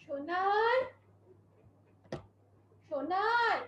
সোনার সোনার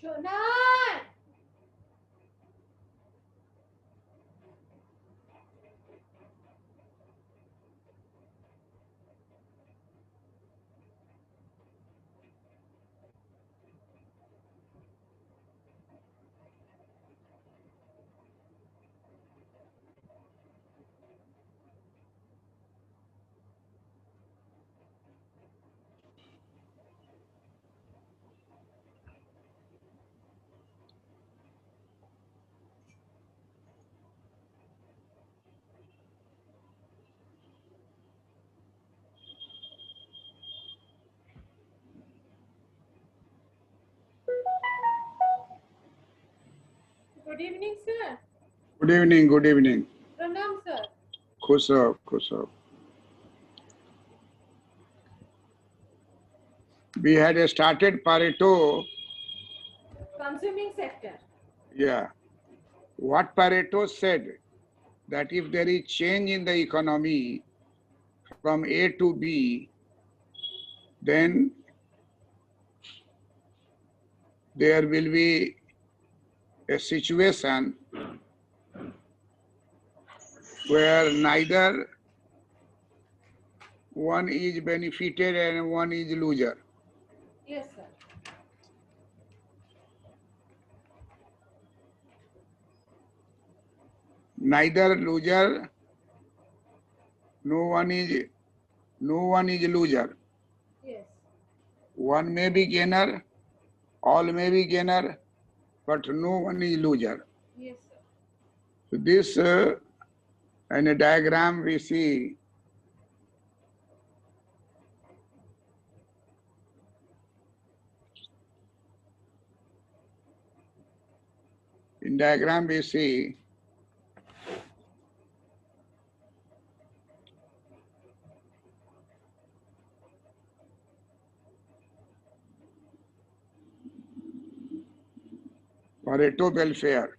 সোনার Good evening, sir. Good evening, good evening. Pranam, sir. Khusab, khusab. We had started Pareto. Consuming sector. Yeah. What Pareto said, that if there is change in the economy from A to B, then there will be a situation where neither one is benefited and one is loser. Yes, sir. Neither loser, no one is loser. Yes. One may be gainer, all may be gainer, but no one is loser. Yes, sir. So this in a diagram we see Pareto welfare.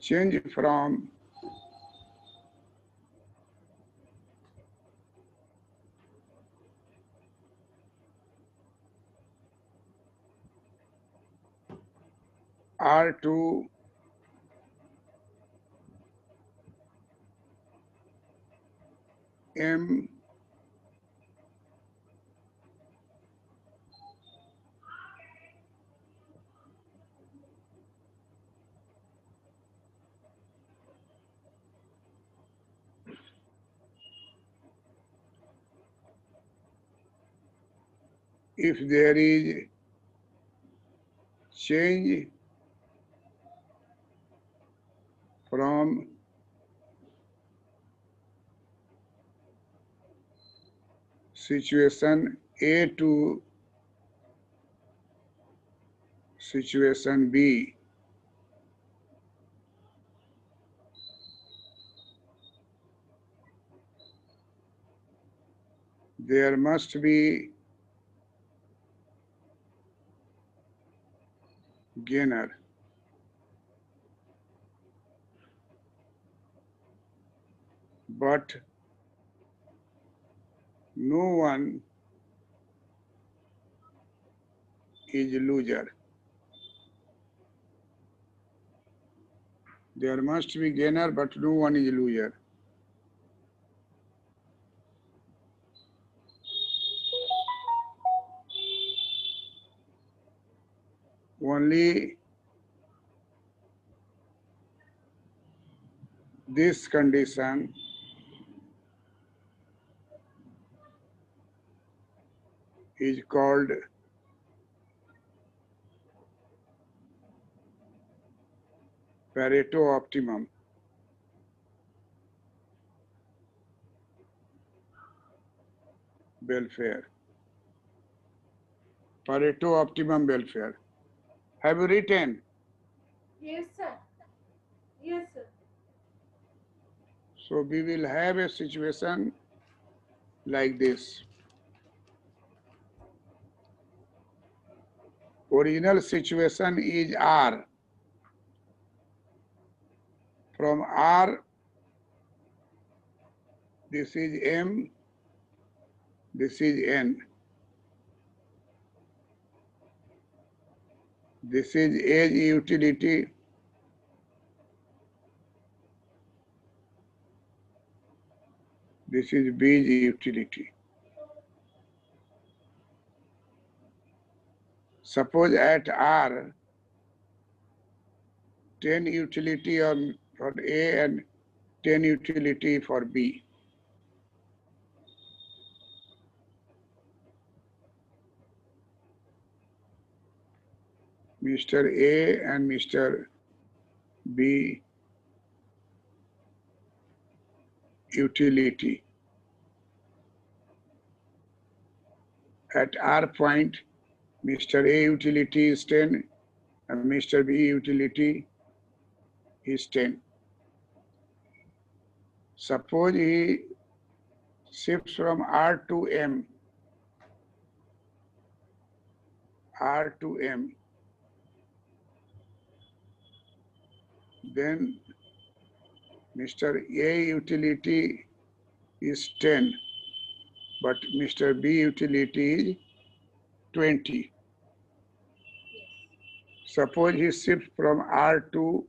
Change from R to M if there is change from situation A to situation B, there must be gainer. But no one is loser. There must be gainer, but no one is loser. Only this condition is called Pareto optimum. Welfare. Pareto optimum welfare. Have you written? Yes, sir. Yes, sir. So we will have a situation like this. Original situation is R. From R, this is M, this is N. This is age utility. This is B utility. Suppose at R, 10 utility for A and 10 utility for B. Mr. A and Mr. B utility. At R point, Mr. A utility is 10 and Mr. B utility is 10. Suppose he shifts from R to M, R to M, then Mr. A utility is 10, but Mr. B utility is 20. Suppose he shifts from R to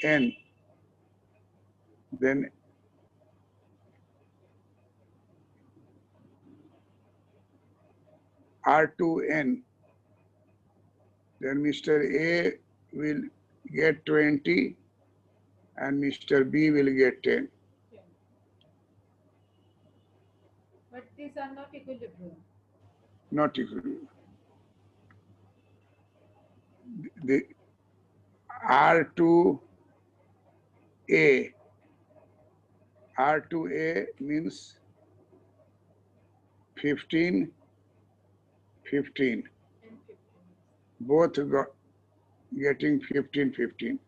N, then R to N, then Mr. A will get 20 and Mr. B will get 10. But these are not equilibrium. Not equal. The R to A, R to A means 15, 15. And 15. Both got getting 15, 15.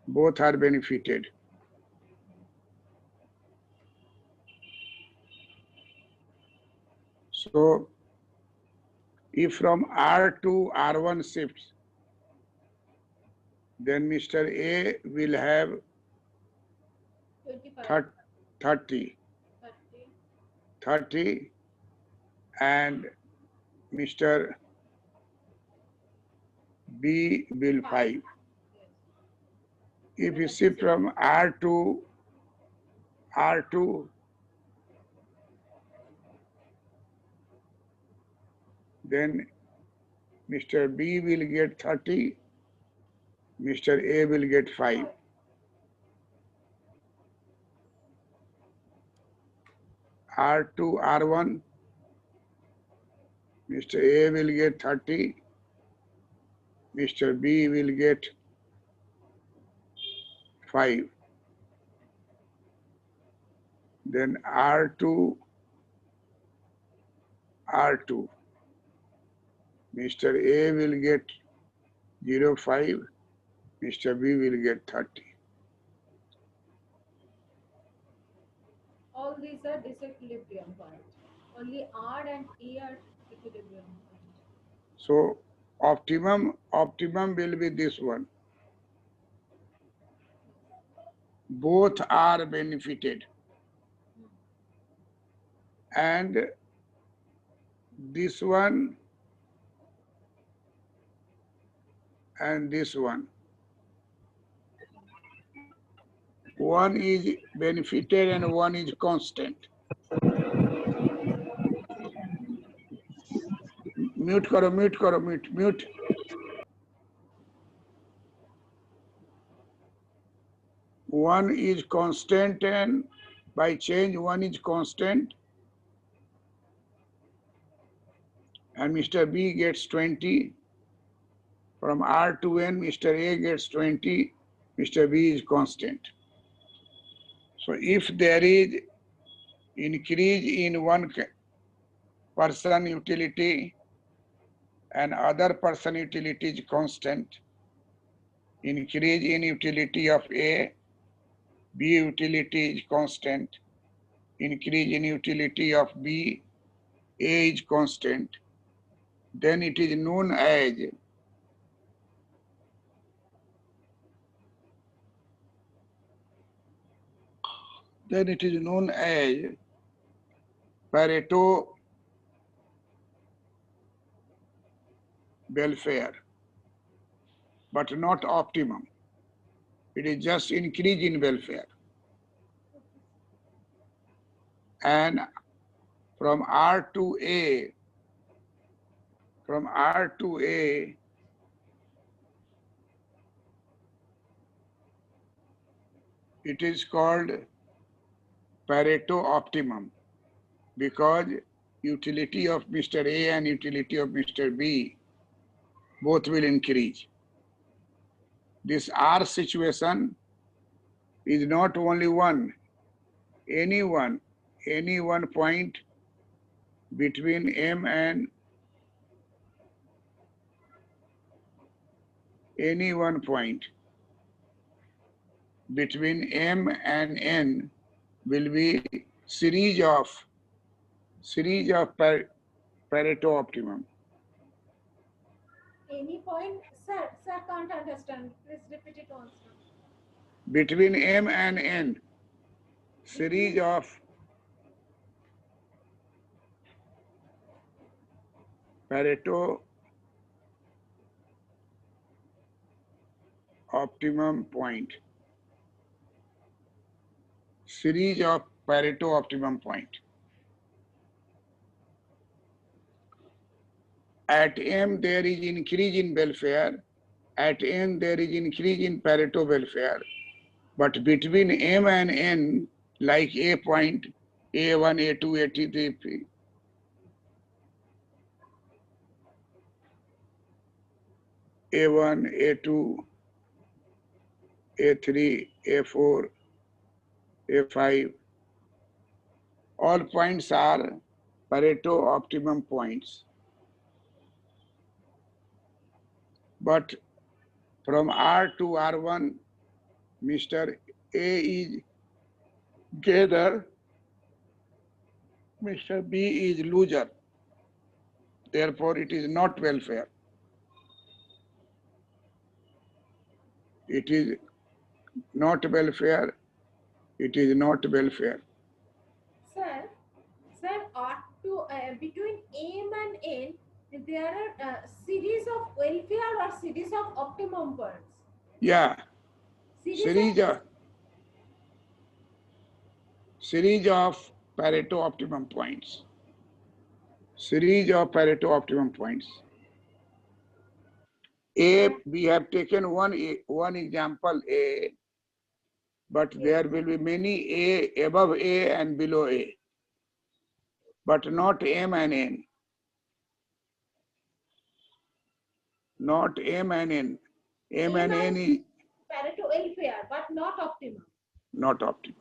Both are benefited. So, if from R to R1 shifts, then Mr. A will have 25. 30, 30. 30 and Mr. B will 5. Yes. If you shift from R to R2, then Mr. B will get 30, Mr. A will get 5. R2, R1, Mr. A will get 30, Mr. B will get 5. Then R2, R2, Mr. A will get 0.5, Mr. B will get 30. All these are disequilibrium point. Only R and E are equilibrium point. So optimum will be this one. Both are benefited. And this one and this one. One is benefited and one is constant. Mute karo, mute. One is constant and by change one is constant and Mr. B gets 20. From R to N, Mr. A gets 20, Mr. B is constant. So if there is increase in one person utility and other person utility is constant, increase in utility of A, B utility is constant, increase in utility of B, A is constant, then it is known as Pareto welfare, but not optimum. It is just increase in welfare. And from R to A, it is called Pareto optimum because utility of Mr. A and utility of Mr. B both will increase. This R situation is not only one, any one point between M and any one point between M and N will be series of Pareto optimum. Any point, sir, can't understand. Please repeat it once. Between M and N, series of Pareto optimum point. Series of Pareto optimum point. At M there is increase in welfare. At N there is increase in Pareto welfare. But between M and N, like A point, A1, A2, A3, A1, A2, A3, A4, A5, all points are Pareto optimum points. But from R to R1, Mr. A is gainer, Mr. B is loser. Therefore, it is not welfare. It is not welfare. It is not welfare. Sir, between M and N, there are series of welfare or series of optimum points. Yeah. Series of Pareto optimum points. Series of Pareto optimum points. A, we have taken one example A, but there will be many A, above A and below A, but not M and N. Not M and N. M and N is Pareto welfare, but not optimum. Not optimum.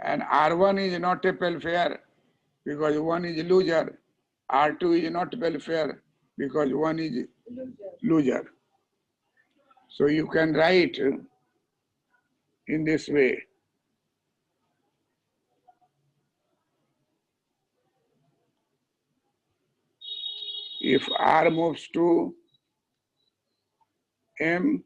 And R1 is not a welfare because one is loser. R2 is not welfare because one is loser. So you can write in this way. If R moves to M,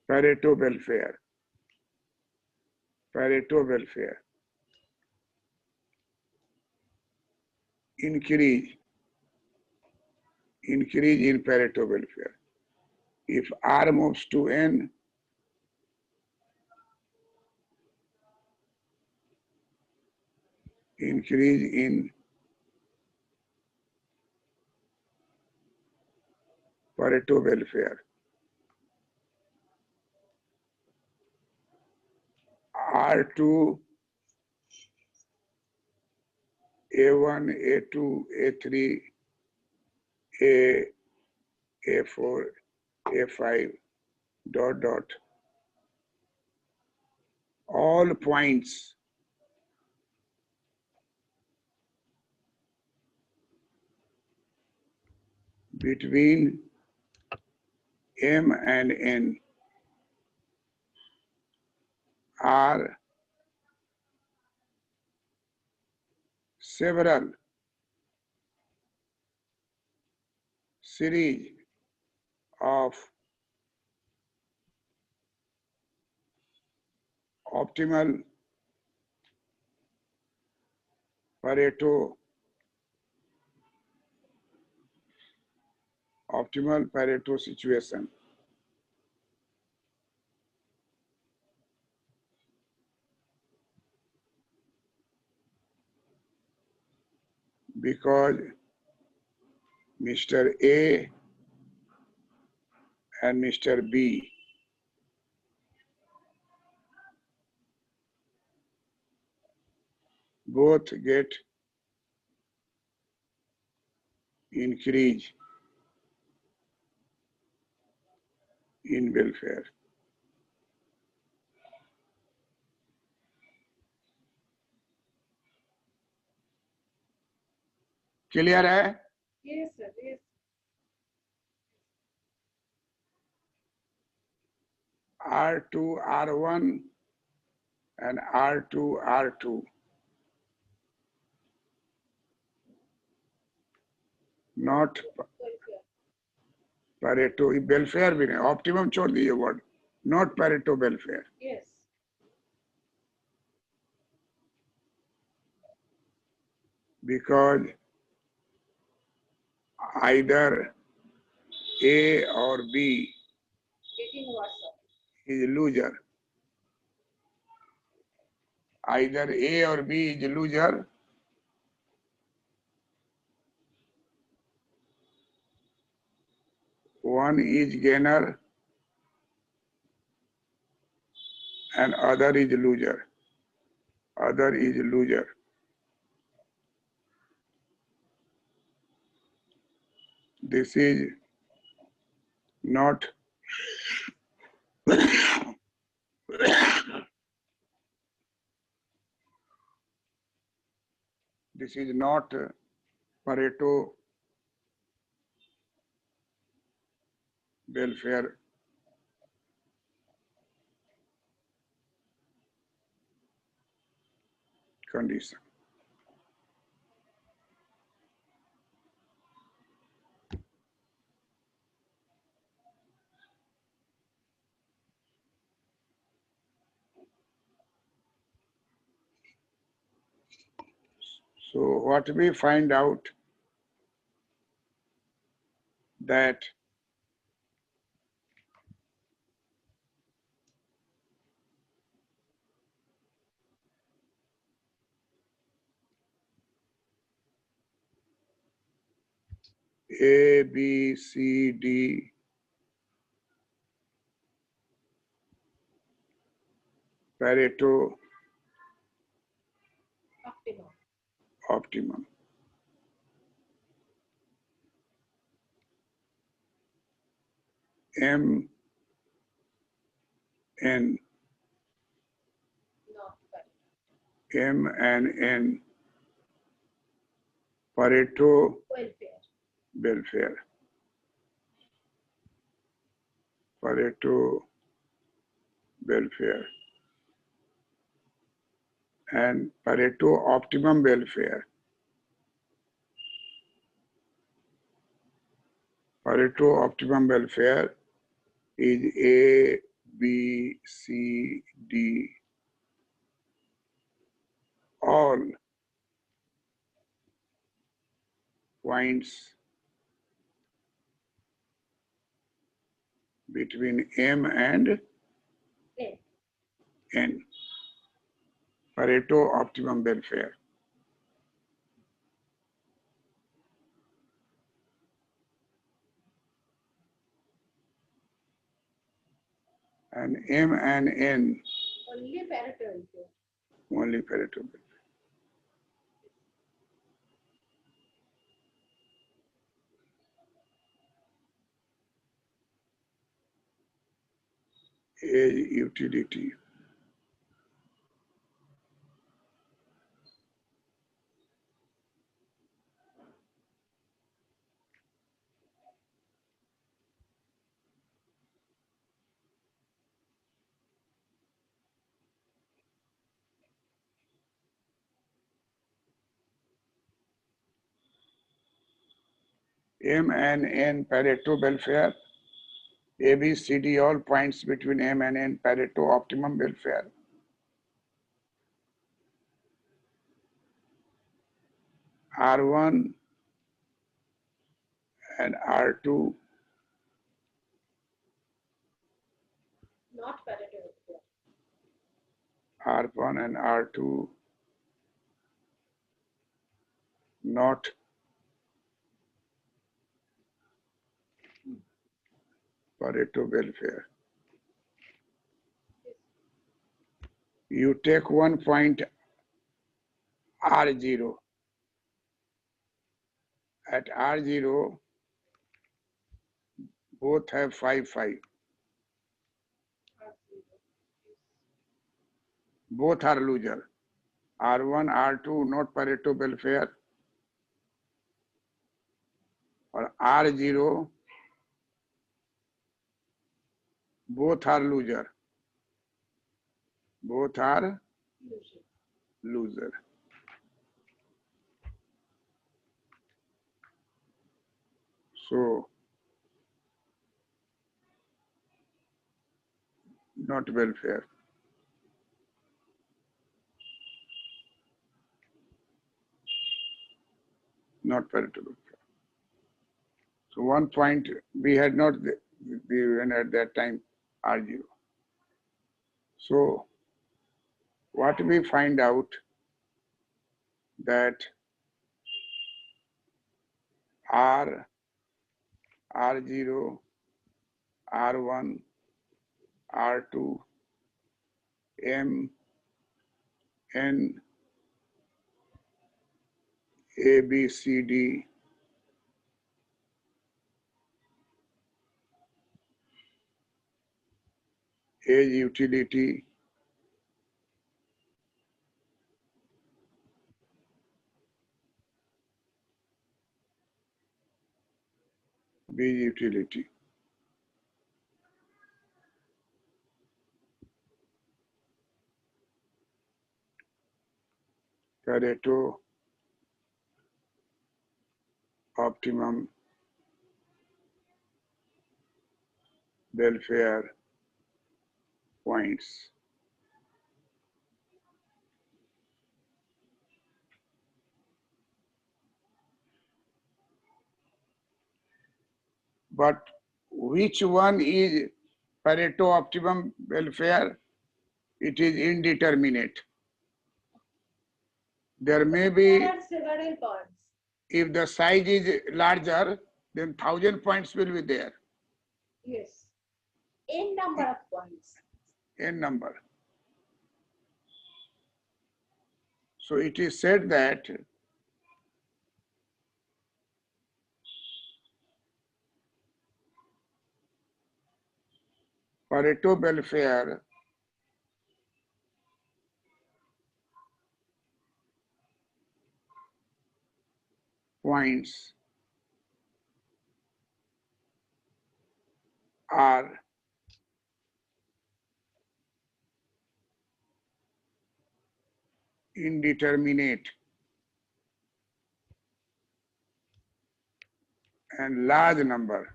Pareto welfare. Pareto welfare. Increase in Pareto welfare. If R moves to N, increase in Pareto welfare. R2, A1, A2, A3, A4, A5, dot, dot. All points between M and N are several series of optimal Pareto situation because Mr. A and Mr. B both get increase in welfare. Clear है? Yes, sir. Yes. R2, R1 and R2, R2. Not Welfare. Pareto, welfare भी नहीं, optimum छोड़ दीजिए word, not Pareto welfare. Yes. Because either A or B Getting worse. is a loser. Either A or B is a loser. One is gainer and other is loser. Other is loser. This is not this is not Pareto welfare condition. So what we find out that A, B, C, D, Pareto Optimum. optimum. M, N, Not correct. M and N, Pareto Welfare. welfare. Pareto welfare. and Pareto optimum welfare. Pareto optimum welfare is A, B, C, D, all points between M and N. Pareto optimum welfare. And M and N. Only Pareto welfare. Only Pareto welfare. Age utility. M and N Pareto welfare. A, B, C, D, all points between M and N Pareto optimum welfare. R1 and R2 Not Pareto welfare. R1 and R2 not Pareto welfare. You take 1 point R0. At R0, both have 5, 5. Both are loser. R1, R2, not Pareto welfare. Or R0, both are loser. Both are loser. So, not welfare. Not Pareto welfare. So 1 point, we had not given at that time R0. So, what we find out that R, R0, R1, R2, M, N, A, B, C, D, age utility, B utility. Pareto optimum welfare points. But which one is Pareto optimum welfare? It is indeterminate. There may be, There are several points. if the size is larger, then 1,000 points will be there. Yes. N number of points. N number. So it is said that Pareto welfare points are indeterminate and large number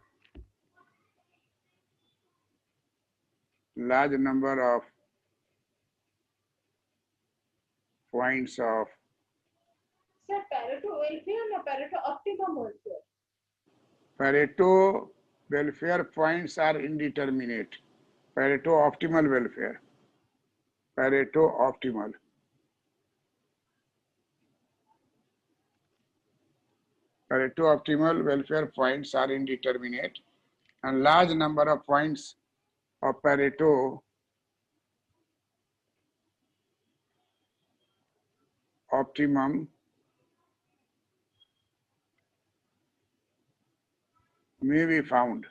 of points of Sir, Pareto welfare or Pareto optimum welfare? Pareto welfare points are indeterminate. Pareto optimal welfare. Pareto optimal. Pareto optimal welfare points are indeterminate and large number of points of Pareto optimum may be found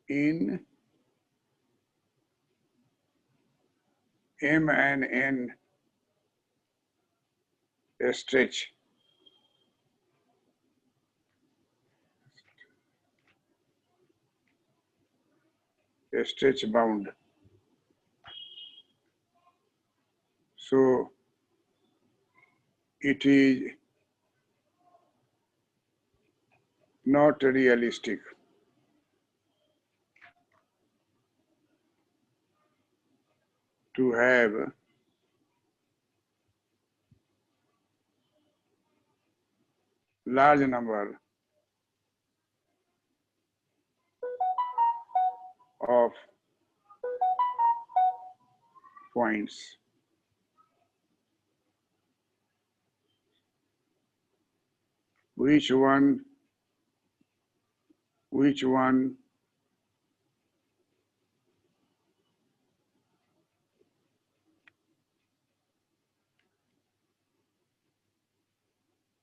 in M and N stretch. Stretch bound. So it is not realistic to have large number of points.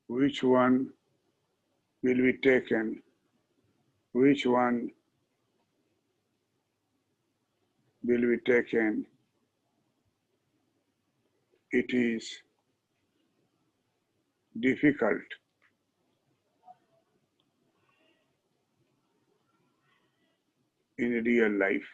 Which one will be taken? Which one will be taken? It is difficult in real life.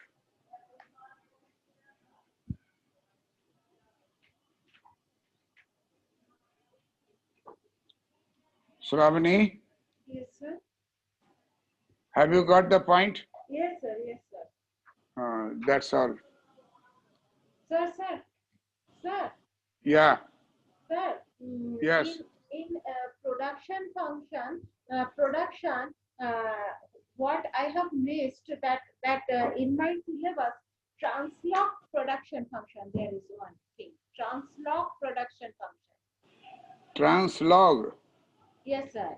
Shravani, Yes, sir. have you got the point? Yes, sir. Yes, sir. That's all. Sir, sir. Sir. Yeah. Sir, Yes. in production function, what I have missed that in my syllabus, translog production function. There is one thing. Translog production function. Translog. Yes, sir.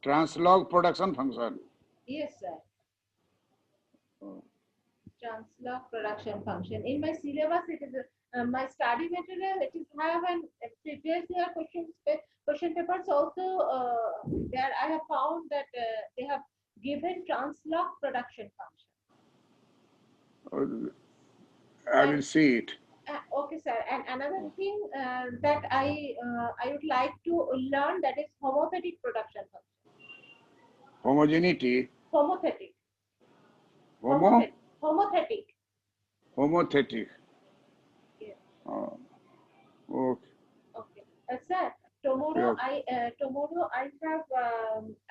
Translog production function. Yes, sir. Translog production function. In my syllabus, it is my study material. It is have an previous year question papers also. There I have found that they have given translog production function. I will see it. Okay, sir. And another thing that I would like to learn, that is homothetic production function. Homogeneity. Homothetic. Homo? Homothetic. Homothetic. Yes. Okay. Okay. Sir, tomorrow I have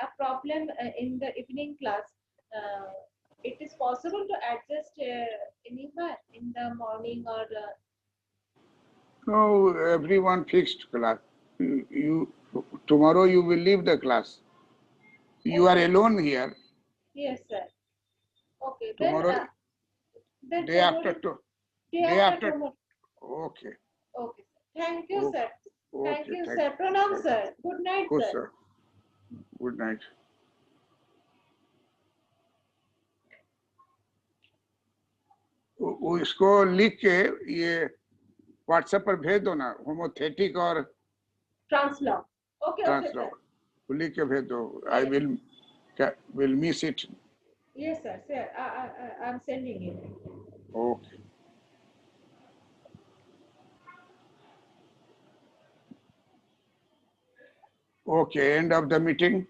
a problem in the evening class. It is possible to adjust anywhere in the morning or No, everyone fixed class. You tomorrow you will leave the class. You are alone here. yes, sir. Okay, Tomorrow, then day after tomorrow, day after. tomorrow. Okay. Okay, sir. Thank you, Okay. sir. Thank Okay. you, sir. Pranam, sir. Good night, Good, sir. sir. Good night. इसको लिख के ये WhatsApp पर भेज दो ना, होमोथेटिक और Translog. Okay, okay, sir. लिख के भेज दो. I will miss it. Yes, sir. Sir, I'm sending it. Okay. Okay, end of the meeting.